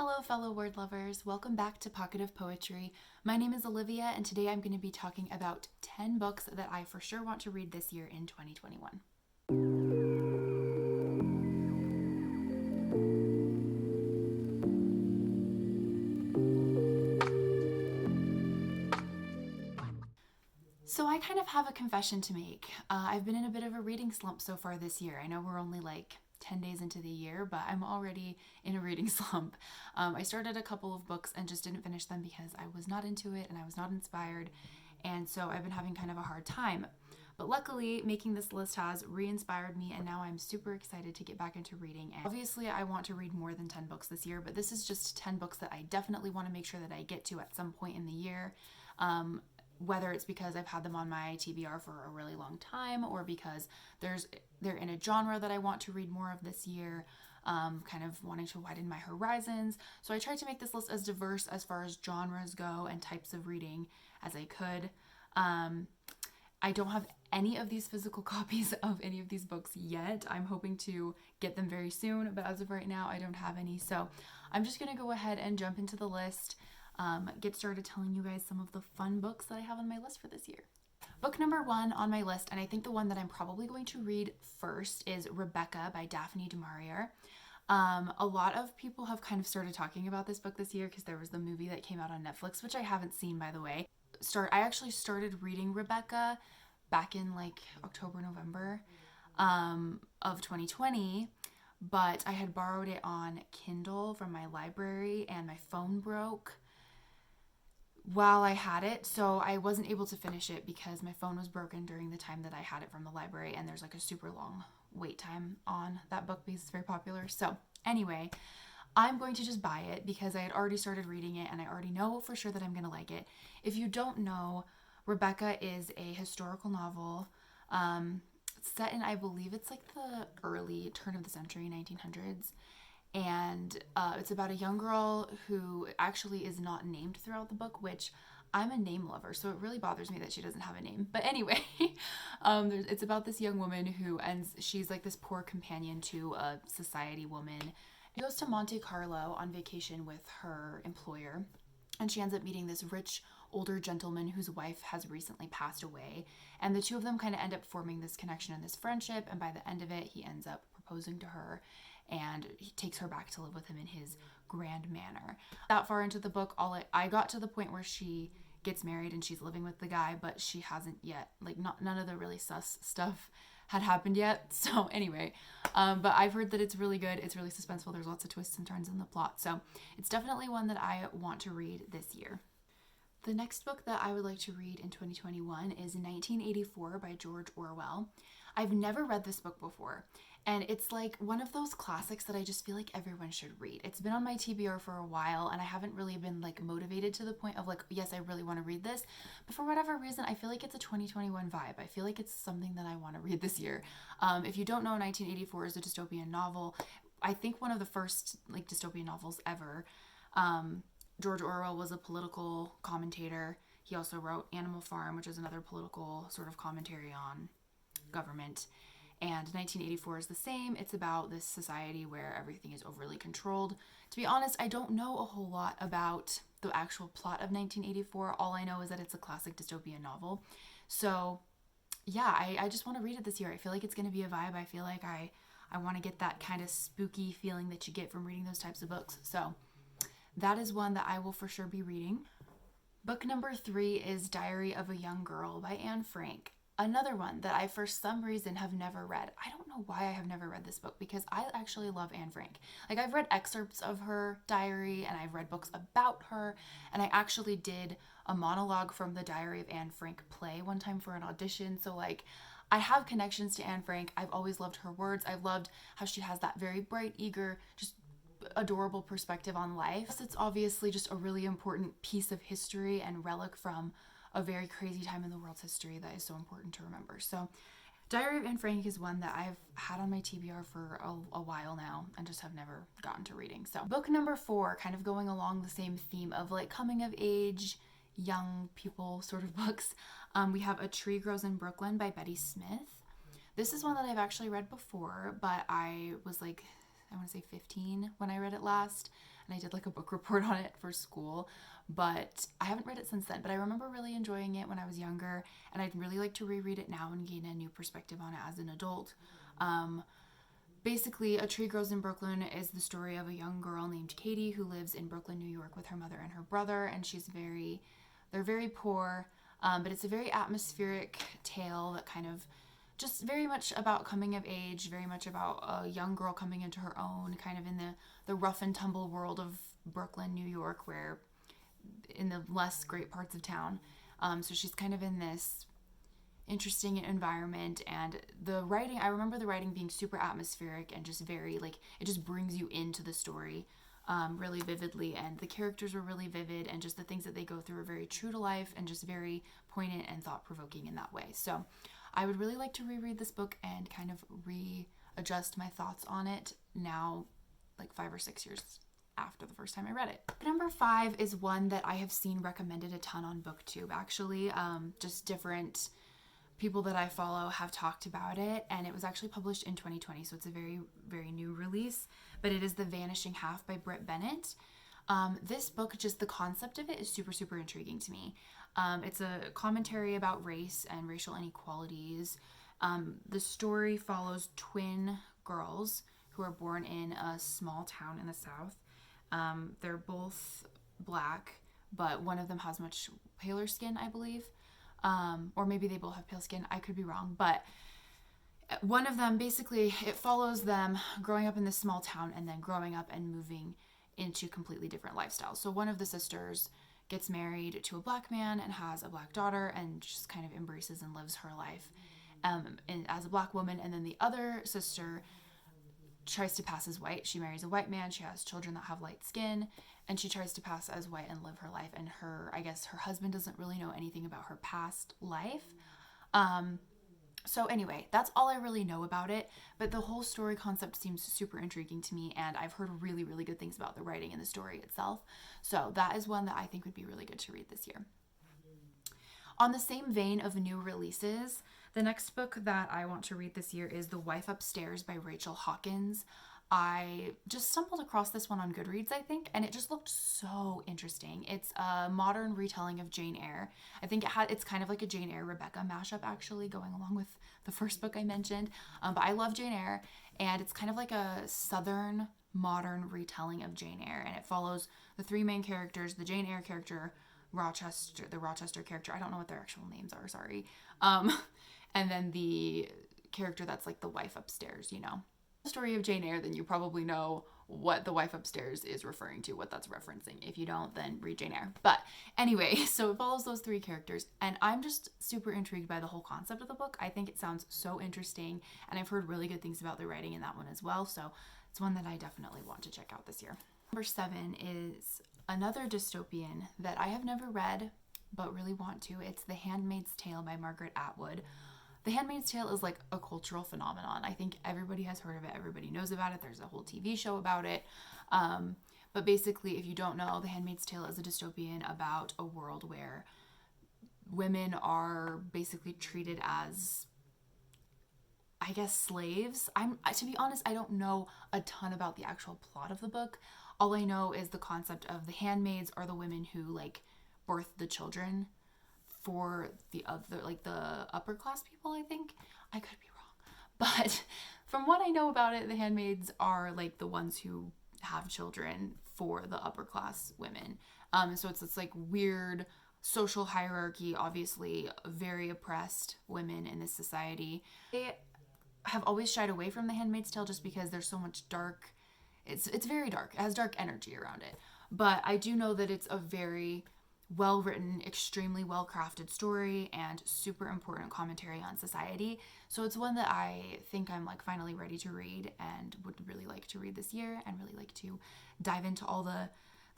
Hello, fellow word lovers. Welcome back to Pocket of Poetry. My name is Olivia, and today I'm going to be talking about 10 books that I for sure want to read this year in 2021. So I kind of have a confession to make. I've been in a bit of a reading slump so far this year. I know we're only like 10 days into the year, but I'm already in a reading slump. I started a couple of books and just didn't finish them because I was not into it and I was not inspired. And so I've been having kind of a hard time. But luckily, making this list has re-inspired me, and now I'm super excited to get back into reading. And obviously, I want to read more than 10 books this year, but this is just 10 books that I definitely want to make sure that I get to at some point in the year. Whether it's because I've had them on my TBR for a really long time, or because they're in a genre that I want to read more of this year, kind of wanting to widen my horizons. So I tried to make this list as diverse as far as genres go and types of reading as I could. I don't have any of these physical copies of any of these books yet. I'm hoping to get them very soon, but as of right now, I don't have any. So I'm just going to go ahead and jump into the list. Get started telling you guys some of the fun books that I have on my list for this year. Book number 1 on my list, and I think the one that I'm probably going to read first, is Rebecca by Daphne du Maurier. A lot of people have kind of started talking about this book this year because there was the movie that came out on Netflix, which I haven't seen, by the way. I actually started reading Rebecca back in like October, November of 2020, but I had borrowed it on Kindle from my library and my phone broke while I had it, so I wasn't able to finish it because my phone was broken during the time that I had it from the library, and there's like a super long wait time on that book because it's very popular. So anyway, I'm going to just buy it because I had already started reading it and I already know for sure that I'm going to like it. If you don't know, Rebecca is a historical novel set in, I believe it's like the early turn of the century, 1900s. And it's about a young girl who actually is not named throughout the book, which I'm a name lover, so it really bothers me that she doesn't have a name. But anyway, it's about this young woman she's like this poor companion to a society woman. She goes to Monte Carlo on vacation with her employer, and she ends up meeting this rich older gentleman whose wife has recently passed away. And the two of them kind of end up forming this connection and this friendship, and by the end of it, he ends up proposing to her, and he takes her back to live with him in his grand manor. That far into the book, I got to the point where she gets married and she's living with the guy, but she hasn't yet, like, none of the really sus stuff had happened yet. So anyway, but I've heard that it's really good. It's really suspenseful. There's lots of twists and turns in the plot. So it's definitely one that I want to read this year. The next book that I would like to read in 2021 is 1984 by George Orwell. I've never read this book before, and it's like one of those classics that I just feel like everyone should read. It's been on my TBR for a while, and I haven't really been like motivated to the point of like, yes, I really want to read this, but for whatever reason, I feel like it's a 2021 vibe. I feel like it's something that I want to read this year. If you don't know, 1984 is a dystopian novel. I think one of the first like dystopian novels ever. George Orwell was a political commentator. He also wrote Animal Farm, which is another political sort of commentary on government. And 1984 is the same. It's about this society where everything is overly controlled. To be honest, I don't know a whole lot about the actual plot of 1984. All I know is that it's a classic dystopian novel. So yeah, I just want to read it this year. I feel like it's going to be a vibe. I feel like I want to get that kind of spooky feeling that you get from reading those types of books. So that is one that I will for sure be reading. Book number 3 is Diary of a Young Girl by Anne Frank. Another one that I, for some reason, have never read. I don't know why I have never read this book because I actually love Anne Frank. Like, I've read excerpts of her diary and I've read books about her, and I actually did a monologue from the Diary of Anne Frank play one time for an audition. So, like, I have connections to Anne Frank. I've always loved her words. I've loved how she has that very bright, eager, just adorable perspective on life. It's obviously just a really important piece of history and relic from a very crazy time in the world's history that is so important to remember. So Diary of Anne Frank is one that I've had on my TBR for a while now and just have never gotten to reading. So book number 4, kind of going along the same theme of like coming of age, young people sort of books. We have A Tree Grows in Brooklyn by Betty Smith. This is one that I've actually read before, but I was like, I want to say 15 when I read it last, and I did like a book report on it for school, but I haven't read it since then. But I remember really enjoying it when I was younger, and I'd really like to reread it now and gain a new perspective on it as an adult. Basically, A Tree Grows in Brooklyn is the story of a young girl named Katie who lives in Brooklyn, New York with her mother and her brother, and they're very poor, but it's a very atmospheric tale that kind of just very much about coming of age, very much about a young girl coming into her own, kind of in the rough and tumble world of Brooklyn, New York, where in the less great parts of town. So she's kind of in this interesting environment, and the writing, I remember the writing being super atmospheric and just very like it just brings you into the story really vividly, and the characters were really vivid, and just the things that they go through are very true to life and just very poignant and thought-provoking in that way. So I would really like to reread this book and kind of readjust my thoughts on it now, like 5 or 6 years after the first time I read it. Number 5 is one that I have seen recommended a ton on BookTube, actually. Just different people that I follow have talked about it, and it was actually published in 2020, so it's a very, very new release, but it is The Vanishing Half by Britt Bennett. This book, just the concept of it is super, super intriguing to me. It's a commentary about race and racial inequalities. The story follows twin girls who are born in a small town in the South. They're both black, but one of them has much paler skin, I believe. Or maybe they both have pale skin. I could be wrong. But one of them, basically, it follows them growing up in this small town and then growing up and moving into completely different lifestyles. So one of the sisters gets married to a black man and has a black daughter and just kind of embraces and lives her life and as a black woman. And then the other sister tries to pass as white. She marries a white man. She has children that have light skin, and she tries to pass as white and live her life. And I guess her husband doesn't really know anything about her past life. So anyway, that's all I really know about it, but the whole story concept seems super intriguing to me, and I've heard really, really good things about the writing and the story itself. So that is one that I think would be really good to read this year. On the same vein of new releases, the next book that I want to read this year is The Wife Upstairs by Rachel Hawkins. I just stumbled across this one on Goodreads, I think, and it just looked so interesting. It's a modern retelling of Jane Eyre. I think it's kind of like a Jane Eyre Rebecca mashup, actually, going along with the first book I mentioned. But I love Jane Eyre, and it's kind of like a southern modern retelling of Jane Eyre, and it follows the 3 main characters: the Jane Eyre character, the Rochester character. I don't know what their actual names are, sorry. And then the character that's like the wife upstairs, you know. The story of Jane Eyre, then you probably know what The Wife Upstairs is referring to, what that's referencing. If you don't, then read Jane Eyre. But anyway, so it follows those 3 characters, and I'm just super intrigued by the whole concept of the book. I think it sounds so interesting, and I've heard really good things about the writing in that one as well, so it's one that I definitely want to check out this year. Number 7 is another dystopian that I have never read, but really want to. It's The Handmaid's Tale by Margaret Atwood. The Handmaid's Tale is like a cultural phenomenon. I think everybody has heard of it. Everybody knows about it. There's a whole TV show about it. But basically, if you don't know, The Handmaid's Tale is a dystopian about a world where women are basically treated as, I guess, slaves. To be honest, I don't know a ton about the actual plot of the book. All I know is the concept of the handmaids are the women who like birth the children for the other, like the upper class people, I think. I could be wrong. But from what I know about it, the handmaids are like the ones who have children for the upper class women. So it's this like weird social hierarchy, obviously very oppressed women in this society. They have always shied away from The Handmaid's Tale just because there's so much dark, it's very dark. It has dark energy around it. But I do know that it's a very well-written, extremely well-crafted story and super important commentary on society. So it's one that I think I'm like finally ready to read and would really like to read this year and really like to dive into all the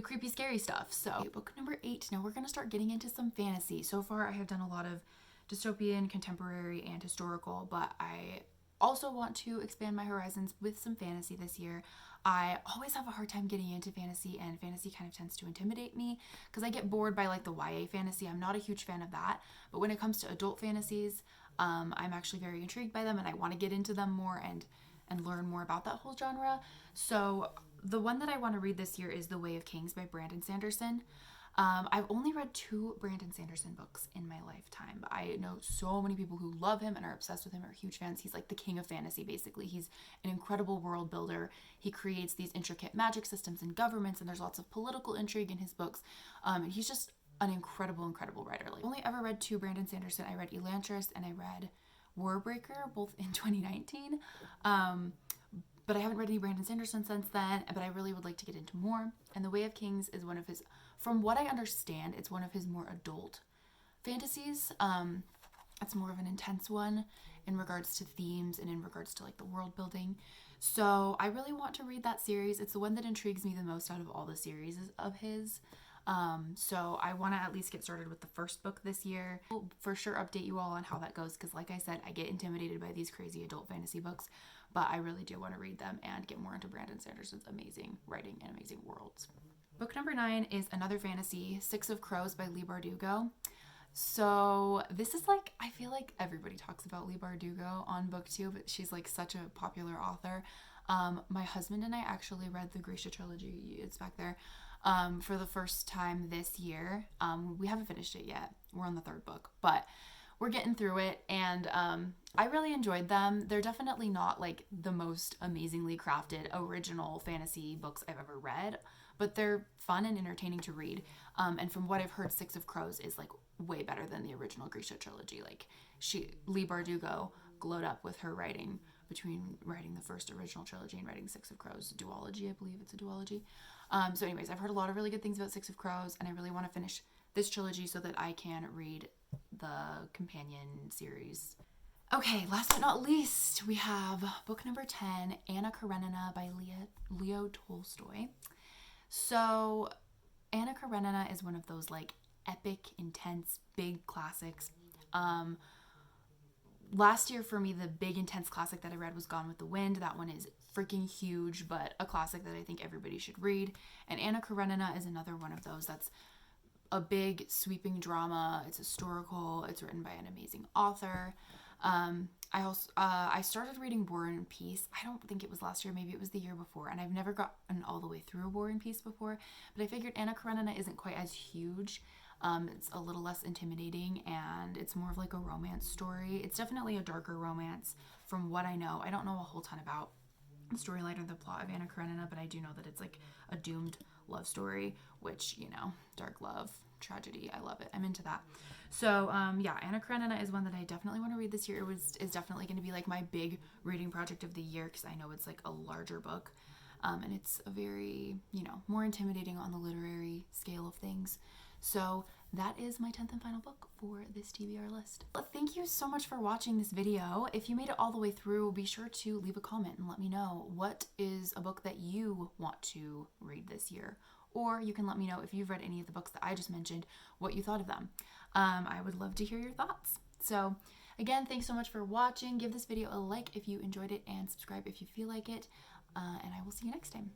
creepy, scary stuff. So book number 8. Now we're going to start getting into some fantasy. So far I have done a lot of dystopian, contemporary, and historical, but I also want to expand my horizons with some fantasy this year. I always have a hard time getting into fantasy, and fantasy kind of tends to intimidate me because I get bored by like the YA fantasy. I'm not a huge fan of that, but when it comes to adult fantasies, I'm actually very intrigued by them, and I want to get into them more and learn more about that whole genre. So The one that I want to read this year is The Way of Kings by Brandon Sanderson. I've only read 2 Brandon Sanderson books in my lifetime. I know so many people who love him and are obsessed with him, are huge fans. He's like the king of fantasy, basically. He's an incredible world builder. He creates these intricate magic systems and governments, and there's lots of political intrigue in his books. And he's just an incredible writer. Like, I've only ever read 2 Brandon Sanderson. I read Elantris and I read Warbreaker, both in 2019. But I haven't read any Brandon Sanderson since then, but I really would like to get into more. And The Way of Kings is one of his, from what I understand, it's one of his more adult fantasies. It's more of an intense one in regards to themes and in regards to like the world building. So I really want to read that series. It's the one that intrigues me the most out of all the series of his. So I want to at least get started with the first book this year. I'll for sure update you all on how that goes, because like I said, I get intimidated by these crazy adult fantasy books, but I really do want to read them and get more into Brandon Sanderson's amazing writing and amazing worlds. Book number 9 is another fantasy, Six of Crows by Leigh Bardugo. So this is like, I feel like everybody talks about Leigh Bardugo on BookTube, but she's like such a popular author. My husband and I actually read the Grisha trilogy, it's back there, for the first time this year. We haven't finished it yet. We're on the 3rd book, but we're getting through it, and I really enjoyed them. They're definitely not like the most amazingly crafted original fantasy books I've ever read, but they're fun and entertaining to read. And from what I've heard, Six of Crows is like way better than the original Grisha trilogy. Like Leigh Bardugo glowed up with her writing between writing the first original trilogy and writing Six of Crows duology. I believe it's a duology. So anyways, I've heard a lot of really good things about Six of Crows, and I really want to finish this trilogy so that I can read the companion series. Okay, last but not least, we have book number 10, Anna Karenina by Leo Tolstoy. So Anna Karenina is one of those like epic, intense, big classics. Last year for me, the big intense classic that I read was Gone with the Wind. That one is freaking huge, but a classic that I think everybody should read. And Anna Karenina is another one of those that's a big sweeping drama. It's historical. It's written by an amazing author. I started reading War and Peace. I don't think it was last year. Maybe it was the year before. And I've never gotten all the way through War and Peace before. But I figured Anna Karenina isn't quite as huge. It's a little less intimidating, and it's more of like a romance story. It's definitely a darker romance from what I know. I don't know a whole ton about the storyline or the plot of Anna Karenina, but I do know that it's like a doomed love story, which, you know, dark love, tragedy. I love it. I'm into that. So, yeah, Anna Karenina is one that I definitely want to read this year. Is definitely going to be like my big reading project of the year, because I know it's like a larger book. And it's a very, you know, more intimidating on the literary scale of things. So that is my 10th and final book for this TBR list. Thank you so much for watching this video. If you made it all the way through, be sure to leave a comment and let me know what is a book that you want to read this year. Or you can let me know if you've read any of the books that I just mentioned, what you thought of them. I would love to hear your thoughts. So again, thanks so much for watching. Give this video a like if you enjoyed it, and subscribe if you feel like it. And I will see you next time.